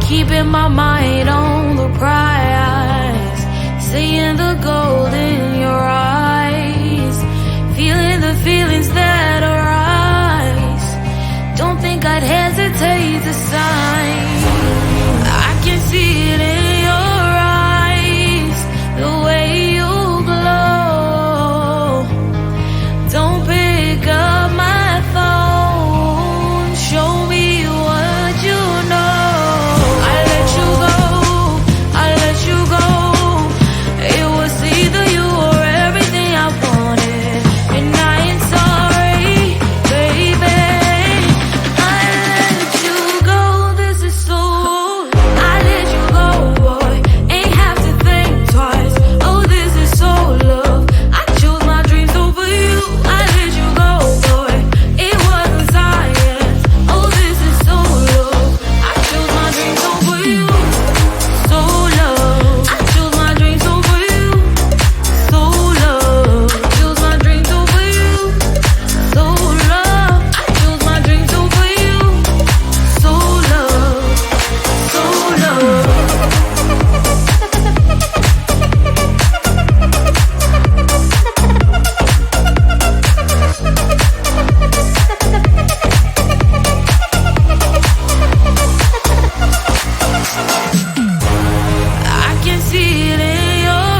keeping my mind on the prize, seeing the gold in your eyes, feeling the feelings that arise. Don't think I'd hesitate to sign. I can see it in your eyes, the way you glow. Don't pick up my phone, show me what you know. I let you go, I let you go. It was either you or everything I wanted, and I ain't sorry, baby. I let you go, this is so. I let you go, boy, ain't have to think twice. Oh, this is so love. I chose my dreams over you. I let you go, boy, it wasn't science. Oh, this is so love. I chose my dreams over you. So love. I chose my dreams over you. So love. Chose my dreams over you. So love. I chose my dreams over you. So love. So love. I can see it in your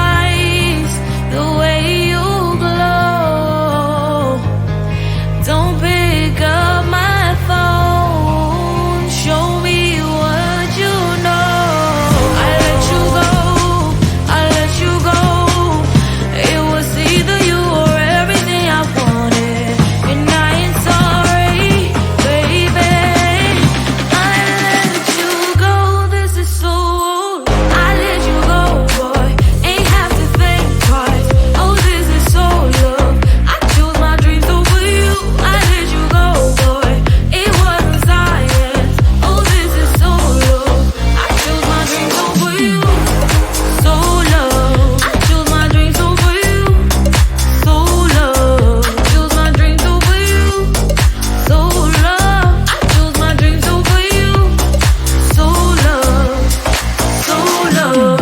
eyes, the way you glow. Don't pick up my phone, show me what you know. I let you go, I let you go. It was either you or everything I wanted, and I ain't sorry, baby. I let you go, this is so. I let you go, boy, ain't have to think twice. Oh, this is so love. I chose my dreams over you. I let you go, boy, it wasn't science. Oh, this is so love. I chose my dreams over you. So love. I chose my dreams over you. So love. Chose my dreams over you. So love. I chose my dreams over you. So love. So love.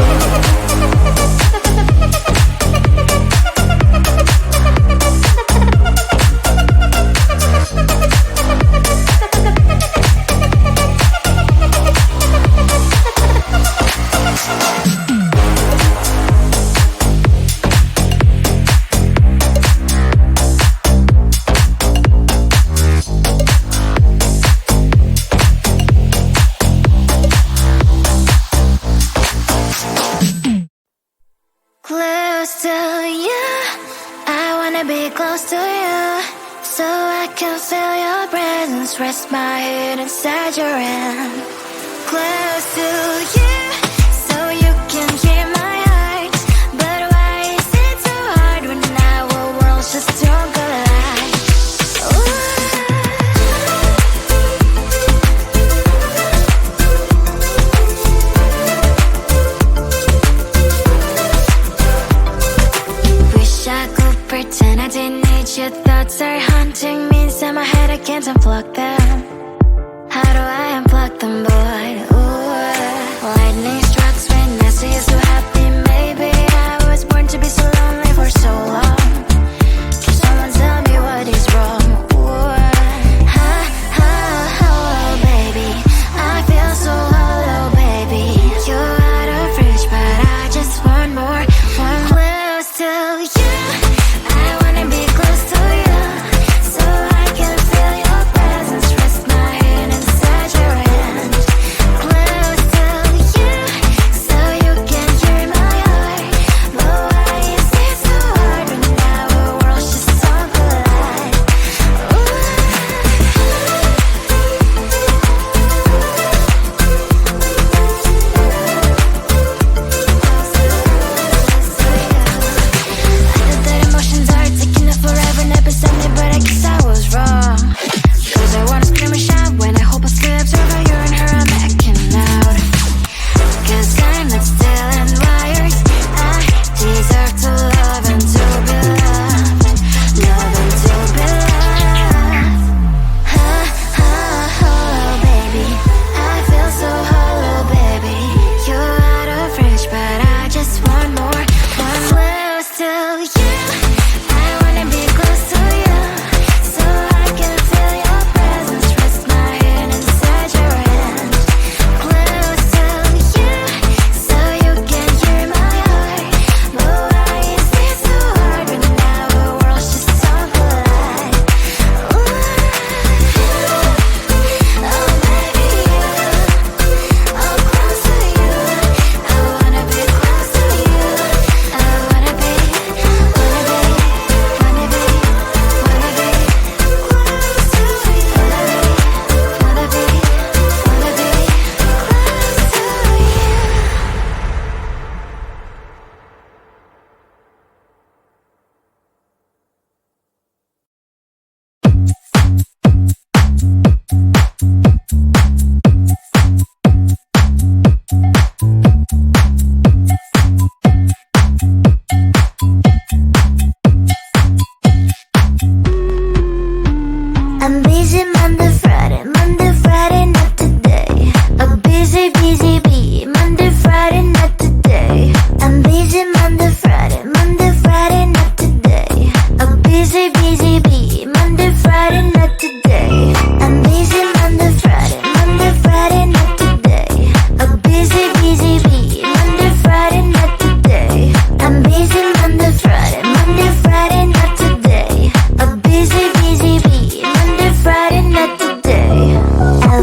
Close to you, I wanna be close to you, so I can feel your presence, rest my head inside your hand. Close to you, so you can hear my heart. But why is it so hard when our worlds just don't collide? Ooh. Wish I could pretend I didn't need your thoughts are haunting me inside my head. I can't unplug them. How do I unplug them, boy? Ooh,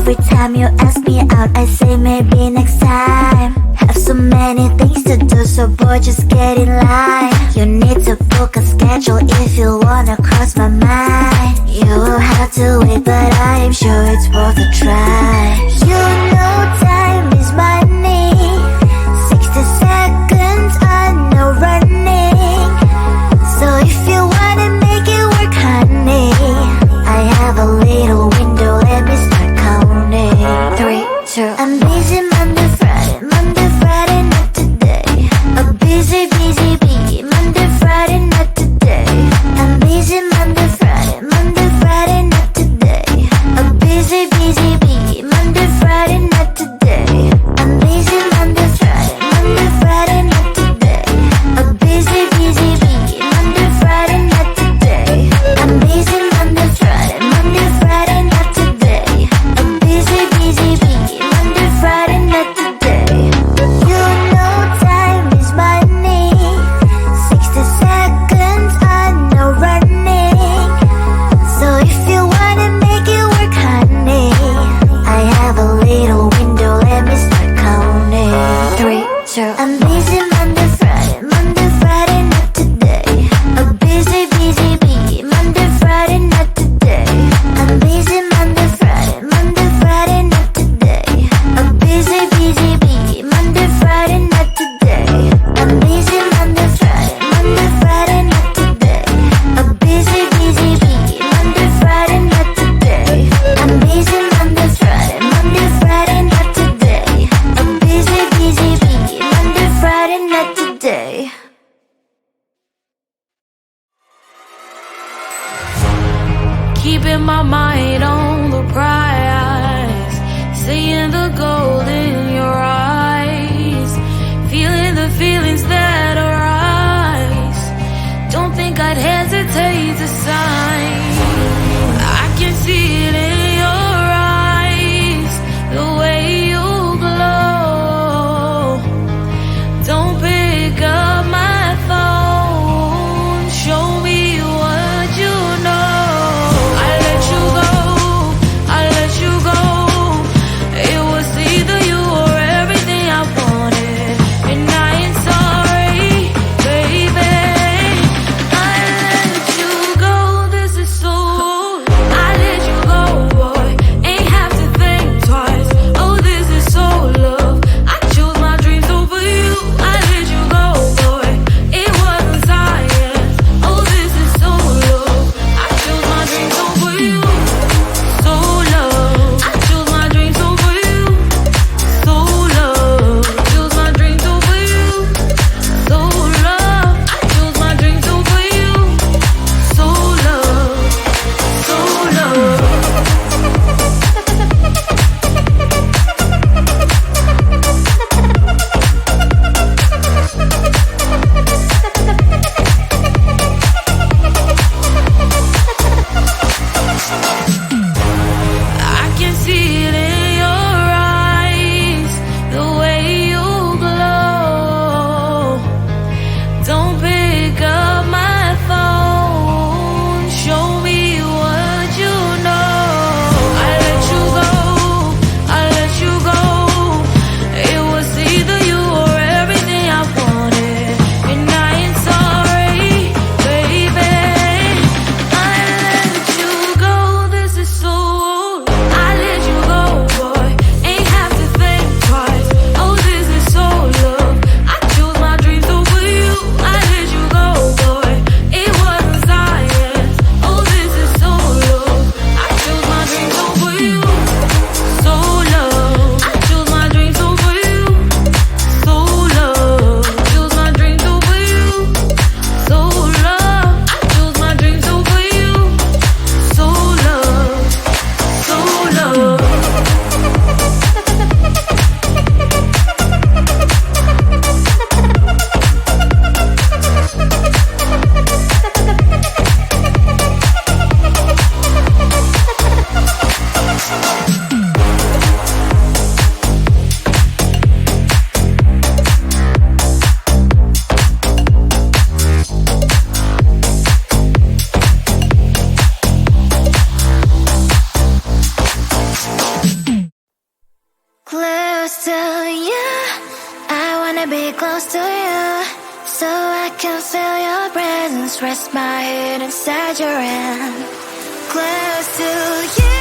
Every time you ask me out, I say maybe next time. Have so many things to do, so boy, just get in line. You need to book a schedule if you wanna cross my mind. You will have to wait, but I am sure it's worth a try. You know time is money. 60 seconds on no running. So if you wanna make it work, honey, I have a little window, let me start counting. 3, 2, I'm busy Monday, Friday, not today. A busy, busy bee, Monday, Friday, not today. I'm busy Monday, Friday, not today. A busy, busy bee, Monday, Friday, not today. I'm busy Monday, Friday, not today. A busy, busy bee, Monday, Friday, not today. I'm busy Monday, Friday, not today. A busy, busy bee, Monday, Friday, not today. You know time is money. 60 seconds on no running. So if you wanna make it work, honey, close to you, so I can feel your presence. Rest my head inside your hand. Close to you,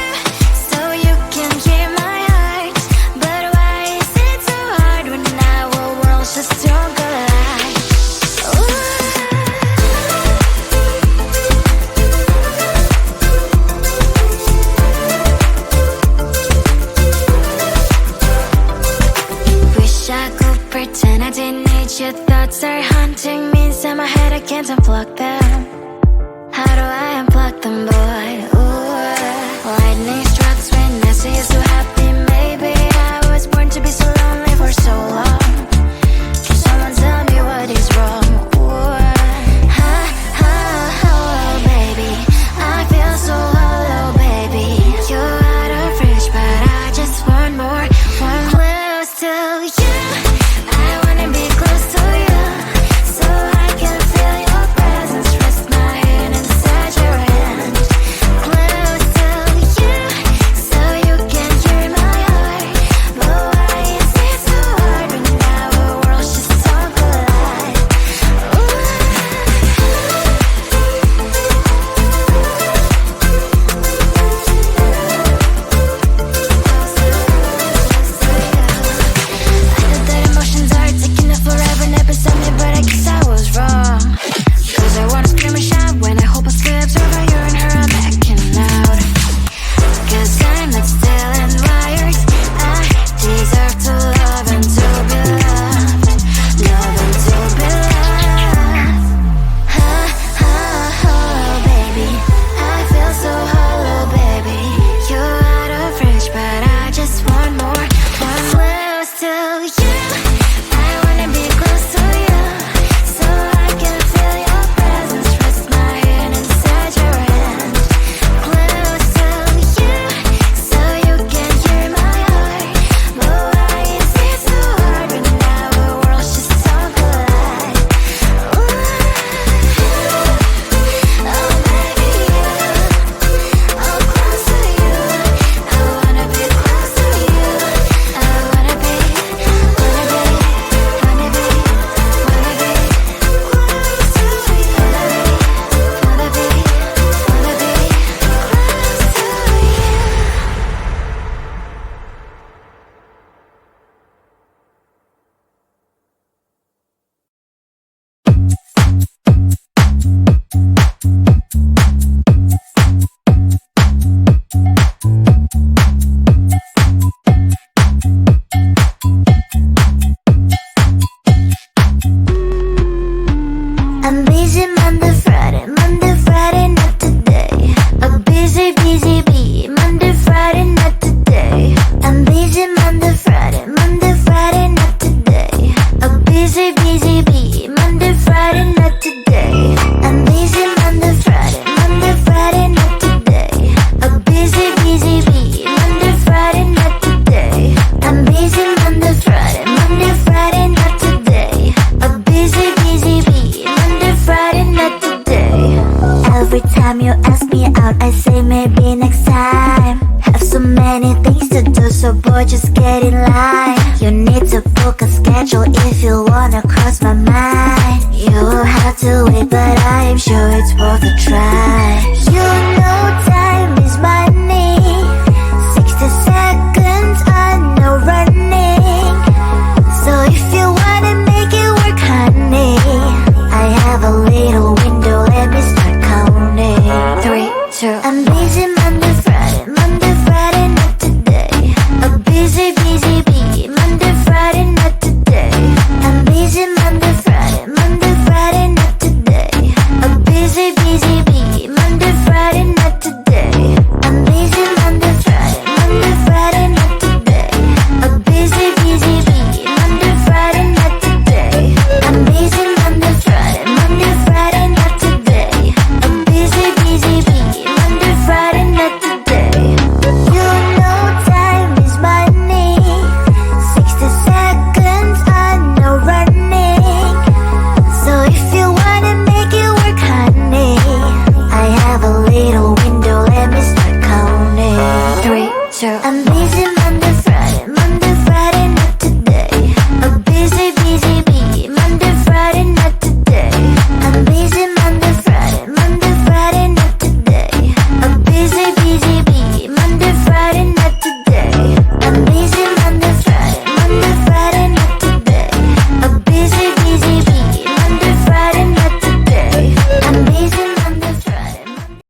so you can hear my heart. But why is it so hard when our worlds just don't collide? Wish I could pretend I didn't need your thoughts are haunting me inside my head. I can't unplug them. How do I unplug them, boy? Ooh, lightning strikes when I see you so happy. Maybe I was born to be so lonely for so long. Can someone tell me what is wrong? Ooh, oh, baby, I feel so hollow, baby. You're out of reach, but I just want more. One close to you. I wanna be close to you, so I can feel your presence. Rest my head inside your hand. Close to you, so you can hear my heart. But why is it so hard when our worlds just don't collide? I know that emotions are taking up forever, never saw me, but I guess I was wrong. Cause I wanna scream and shout when I hope I still observe how you and her are backing out. Cause I'm not still and wired. I deserve to love and to be loved. Love and to be loved. Oh, baby, I feel so hollow, baby. You're out of reach, but I just want more. One close to you. I wanna be close to you, so I can feel your presence. Rest my head inside your hand. Close to you, so you can hear my heart. But why is it so hard when our worlds just don't collide? Oh, baby, oh, close to you. I wanna be close to you. I wanna be close to you. I'm busy Monday, Friday, not today. A busy bee, Monday, Friday, not today. I'm busy Monday, Friday, not today. A busy bee, Monday, Friday, not today. I'm busy Monday, Friday, not today. A busy bee, Monday, Friday, not today. I'm busy Monday, Friday, not today. A busy bee, Monday, Friday, not today. Every time you ask me out, I say maybe next time. Have so many things to do, so boy, just get in line. You need to book a schedule if you wanna cross my mind. You will have to wait, but I am sure it's worth a try. You know time is money. 60 seconds, I know running. So if you wanna make it work, honey, I have a little window, let me start counting. 3, 2, I'm busy Monday, Friday, not today. A busy bee, Monday, Friday, not today. I'm busy Monday, Friday, not today. A busy bee, Monday, Friday, not today. I'm busy Monday, Friday, not today. A busy bee, Monday, Friday, not today. I'm busy Monday, Friday, not today. A busy bee, Monday, Friday, not today. You know time is money. 60 seconds, I know running. So if you wanna make it work, honey, I have a little window, let me start counting. 3, 2, I'm busy Monday.